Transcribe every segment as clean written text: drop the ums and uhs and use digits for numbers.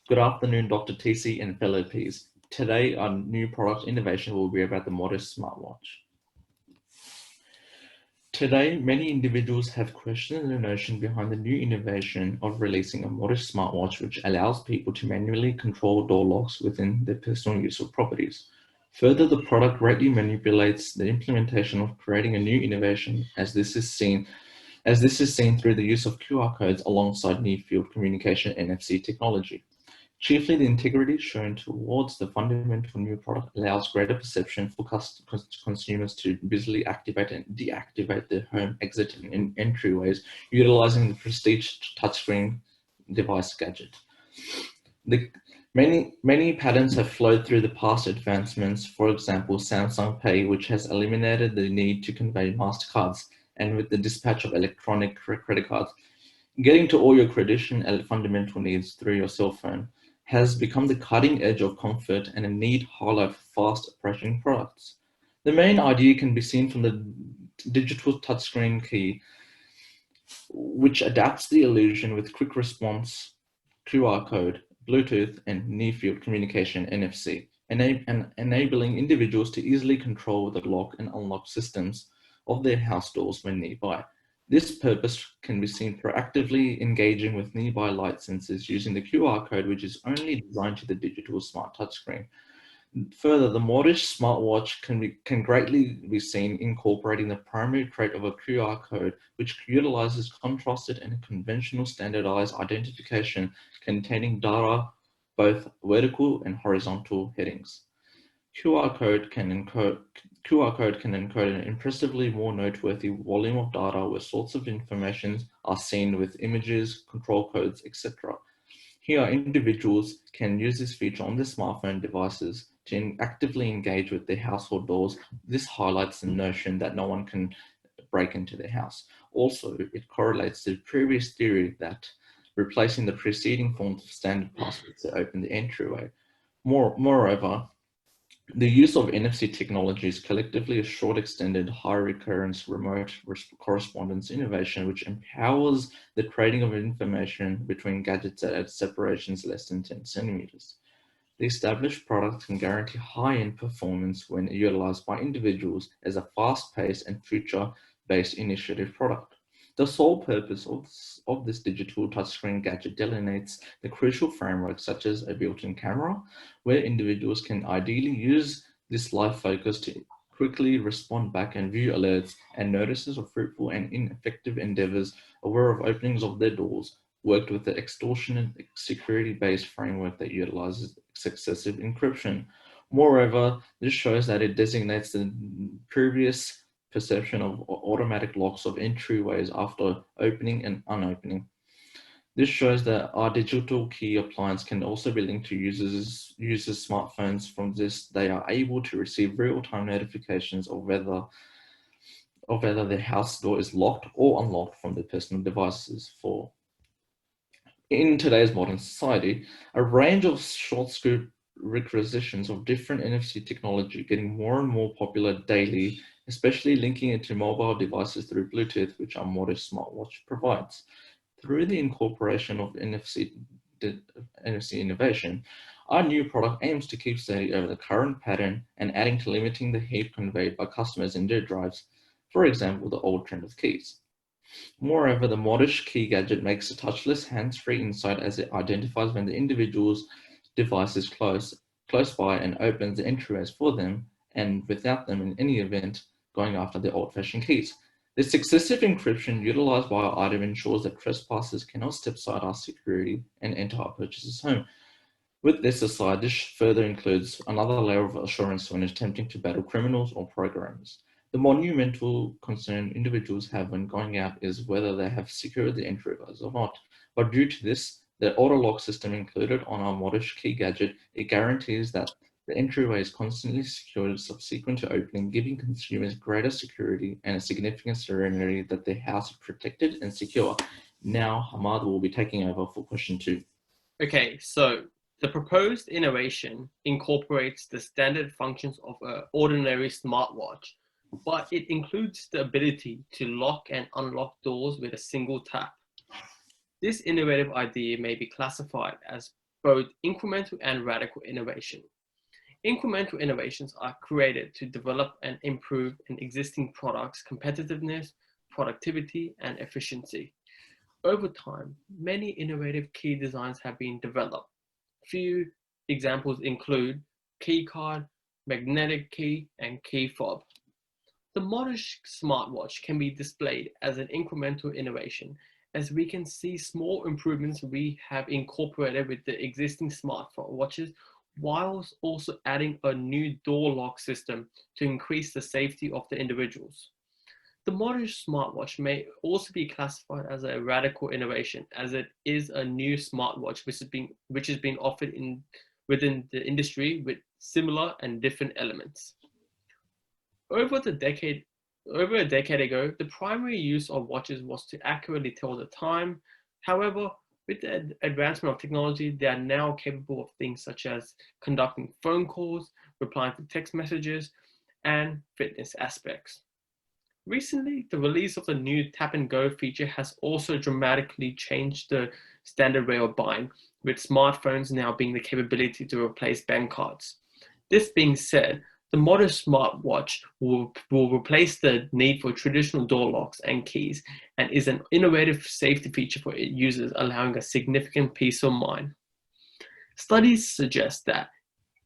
Good afternoon, Dr. TC and fellow peers. Today, our new product innovation will be about the Modus smartwatch. Today, many individuals have questioned the notion behind the new innovation of releasing a Modus smartwatch, which allows people to manually control door locks within their personal use of properties. Further, the product greatly manipulates the implementation of creating a new innovation, as this is seen through the use of QR codes alongside near-field communication NFC technology. Chiefly, the integrity shown towards the fundamental new product allows greater perception for consumers to visually activate and deactivate their home exit and entryways, utilizing the prestige touchscreen device gadget. Many patterns have flowed through the past advancements. For example, Samsung Pay, which has eliminated the need to convey MasterCards, and with the dispatch of electronic credit cards, getting to all your credential and fundamental needs through your cell phone has become the cutting edge of comfort and a need highlight for fast approaching products. The main idea can be seen from the digital touchscreen key, which adapts the illusion with quick response, QR code, Bluetooth, and near-field communication NFC, enabling individuals to easily control the lock and unlock systems of their house doors when nearby. This purpose can be seen proactively engaging with nearby light sensors using the QR code, which is only designed to the digital smart touchscreen. Further, the Modus smartwatch can greatly be seen incorporating the primary trait of a QR code, which utilizes contrasted and conventional standardized identification containing data, both vertical and horizontal headings. QR code can encode an impressively more noteworthy volume of data where sorts of information are seen with images, control codes, etc. Here, individuals can use this feature on their smartphone devices to actively engage with their household doors. This highlights the notion that no one can break into their house. Also, it correlates to the previous theory that replacing the preceding forms of standard passwords to open the entryway. Moreover, the use of NFC technology is collectively a short extended high recurrence remote correspondence innovation which empowers the trading of information between gadgets at separations less than 10 centimeters. The established product can guarantee high-end performance when utilized by individuals as a fast-paced and future-based initiative product. The sole purpose of this digital touchscreen gadget delineates the crucial framework such as a built-in camera, where individuals can ideally use this live focus to quickly respond back and view alerts and notices of fruitful and ineffective endeavors aware of openings of their doors, worked with the extortionate security-based framework that utilizes successive encryption. Moreover, this shows that it designates the previous perception of automatic locks of entryways after opening and unopening. This shows that our digital key appliance can also be linked to users' smartphones. From this, they are able to receive real-time notifications of whether their house door is locked or unlocked from their personal devices. In today's modern society, a range of short scoop requisitions of different NFC technology getting more and more popular daily, especially linking it to mobile devices through Bluetooth, which our Modus smartwatch provides. Through the incorporation of NFC innovation, our new product aims to keep steady over the current pattern and adding to limiting the heat conveyed by customers in their drives, for example, the old trend of keys. Moreover, the Modus key gadget makes a touchless, hands-free insight as it identifies when the individual's device is close by and opens the entryways for them, and without them in any event going after the old-fashioned keys. This excessive encryption utilized by our item ensures that trespassers cannot step outside our security and enter our purchaser's home. With this aside, this further includes another layer of assurance when attempting to battle criminals or programmers. The monumental concern individuals have when going out is whether they have secured the entryways or not. But due to this, the auto lock system included on our Modus key gadget, it guarantees that the entryway is constantly secured subsequent to opening, giving consumers greater security and a significant serenity that their house is protected and secure. Now, Hamad will be taking over for question 2. Okay, so the proposed innovation incorporates the standard functions of an ordinary smartwatch, but it includes the ability to lock and unlock doors with a single tap. This innovative idea may be classified as both incremental and radical innovation. Incremental innovations are created to develop and improve an existing product's competitiveness, productivity, and efficiency. Over time, many innovative key designs have been developed. Few examples include keycard, magnetic key, and key fob. The Modish smartwatch can be displayed as an incremental innovation, as we can see small improvements we have incorporated with the existing smartwatches, whilst also adding a new door lock system to increase the safety of the individuals. The Modish smartwatch may also be classified as a radical innovation, as it is a new smartwatch which is being offered within the industry with similar and different elements. Over a decade ago, the primary use of watches was to accurately tell the time. However, with the advancement of technology, they are now capable of things such as conducting phone calls, replying to text messages, and fitness aspects. Recently, the release of the new Tap and Go feature has also dramatically changed the standard way of buying, with smartphones now being the capability to replace bank cards. This being said, the Modish smartwatch will replace the need for traditional door locks and keys and is an innovative safety feature for users, allowing a significant peace of mind. Studies suggest that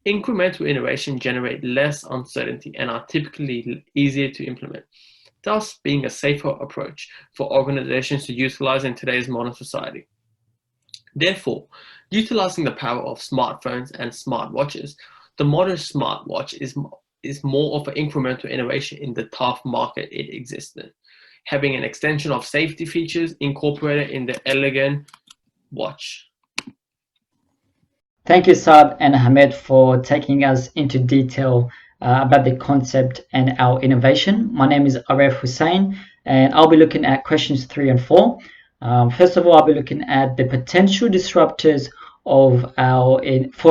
incremental innovation generate less uncertainty and are typically easier to implement, thus being a safer approach for organizations to utilize in today's modern society. Therefore, utilizing the power of smartphones and smartwatches, the Modish smartwatch is more of an incremental innovation in the tough market it exists in, having an extension of safety features incorporated in the elegant watch. Thank you, Saad and Hamed, for taking us into detail about the concept and our innovation. My name is Aref Hussain, and I'll be looking at questions 3 and 4. First of all, I'll be looking at the potential disruptors for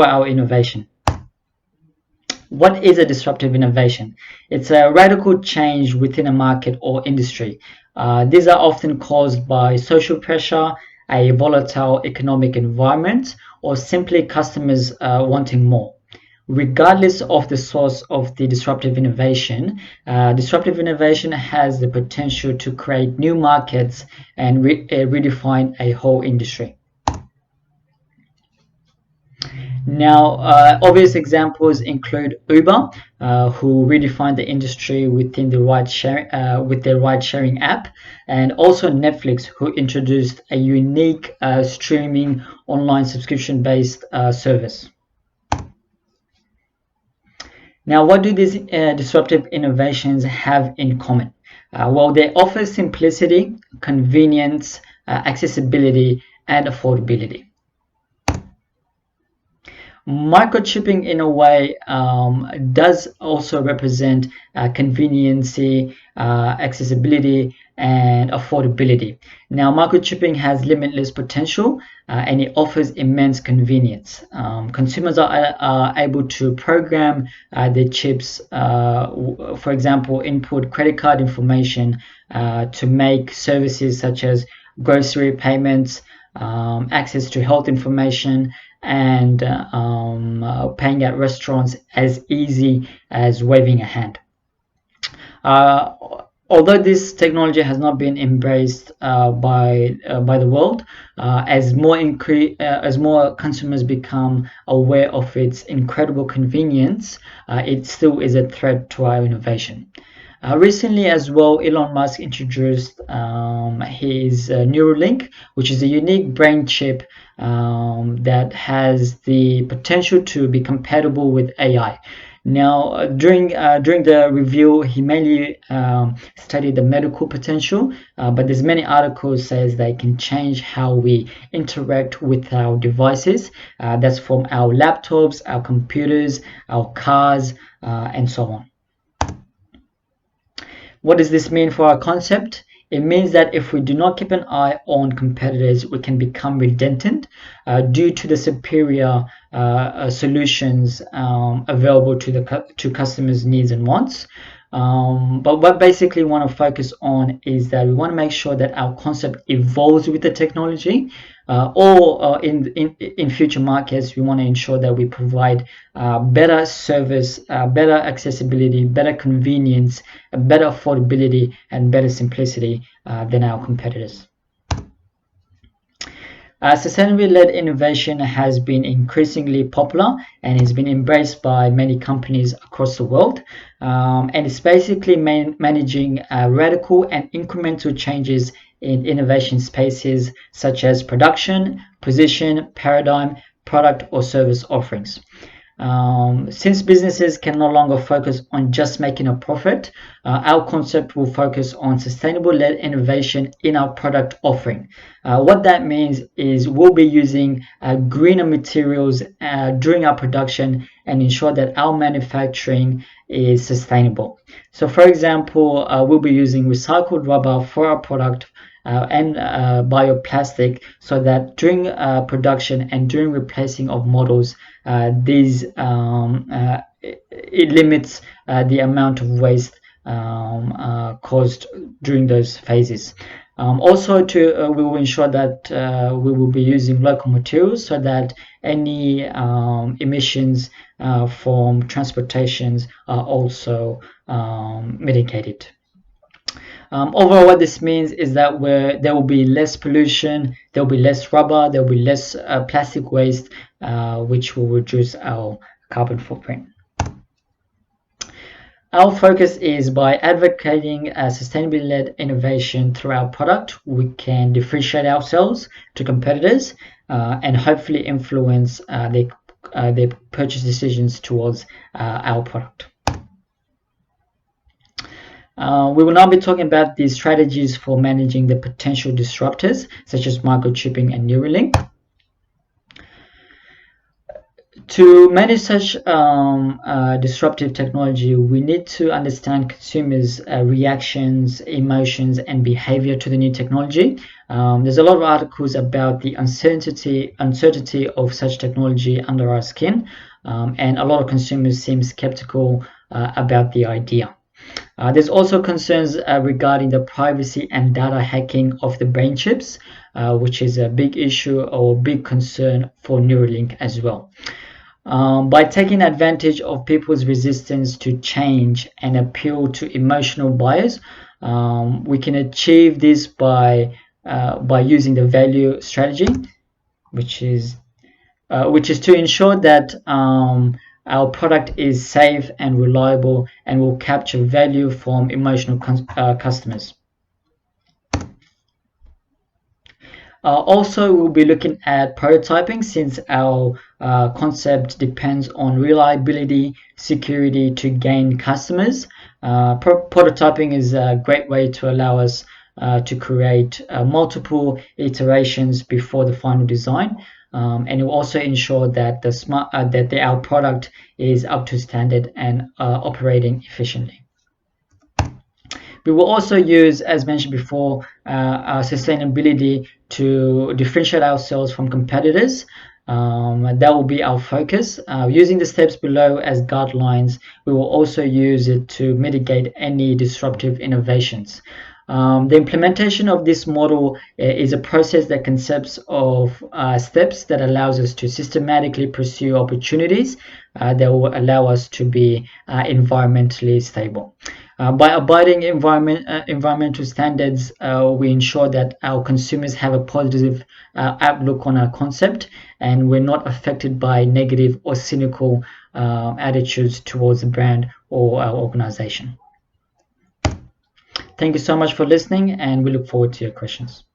our innovation. What is a disruptive innovation? It's a radical change within a market or industry. These are often caused by social pressure, a volatile economic environment, or simply customers wanting more. Regardless of the source of the disruptive innovation has the potential to create new markets and redefine a whole industry. Now, obvious examples include Uber, who redefined the industry within the with their ride-sharing app, and also Netflix, who introduced a unique streaming online subscription-based service. Now, what do these disruptive innovations have in common? Well, they offer simplicity, convenience, accessibility, and affordability. Microchipping, in a way, does also represent convenience, accessibility, and affordability. Now, microchipping has limitless potential and it offers immense convenience. Consumers are able to program their chips, for example, input credit card information to make services such as grocery payments, access to health information, and paying at restaurants as easy as waving a hand. Although this technology has not been embraced by the world, as more consumers become aware of its incredible convenience, it still is a threat to our innovation. Recently as well, Elon Musk introduced his Neuralink, which is a unique brain chip that has the potential to be compatible with AI. Now, during the review, he mainly studied the medical potential, but there's many articles says they can change how we interact with our devices. That's from our laptops, our computers, our cars, and so on. What does this mean for our concept? It means that if we do not keep an eye on competitors, we can become redundant due to the superior solutions available to customers' needs and wants. But what basically we want to focus on is that we want to make sure that our concept evolves with the technology, or in future markets, we want to ensure that we provide better service, better accessibility, better convenience, better affordability, and better simplicity than our competitors. Sustainability-led innovation has been increasingly popular and has been embraced by many companies across the world. And it's basically managing radical and incremental changes in innovation spaces such as production, position, paradigm, product, or service offerings. Since businesses can no longer focus on just making a profit, our concept will focus on sustainable-led innovation in our product offering. What that means is we'll be using greener materials during our production and ensure that our manufacturing is sustainable. So for example, we'll be using recycled rubber for our product and bioplastic, so that during production and during replacing of models, it limits the amount of waste caused during those phases. Also, we will ensure that we will be using local materials so that any emissions from transportations are also mitigated. Overall, what this means is that there will be less pollution, there will be less rubber, there will be less plastic waste, which will reduce our carbon footprint. Our focus is by advocating sustainability-led innovation through our product, we can differentiate ourselves to competitors and hopefully influence their purchase decisions towards our product. We will now be talking about the strategies for managing the potential disruptors, such as microchipping and Neuralink. To manage such disruptive technology, we need to understand consumers' reactions, emotions, and behavior to the new technology. There's a lot of articles about the uncertainty of such technology under our skin, and a lot of consumers seem skeptical about the idea. There's also concerns regarding the privacy and data hacking of the brain chips, which is a big issue or big concern for Neuralink as well. By taking advantage of people's resistance to change and appeal to emotional buyers, we can achieve this by using the value strategy, which is to ensure that our product is safe and reliable and will capture value from emotional customers. Also, we'll be looking at prototyping, since our concept depends on reliability, security to gain customers. Prototyping is a great way to allow us to create multiple iterations before the final design. And it will also ensure that our product is up to standard and operating efficiently. We will also use, as mentioned before, sustainability to differentiate ourselves from competitors. That will be our focus. Using the steps below as guidelines, we will also use it to mitigate any disruptive innovations. The implementation of this model is a process that consists of steps that allows us to systematically pursue opportunities that will allow us to be environmentally stable. By abiding environmental standards, we ensure that our consumers have a positive outlook on our concept, and we're not affected by negative or cynical attitudes towards the brand or our organization. Thank you so much for listening, and we look forward to your questions.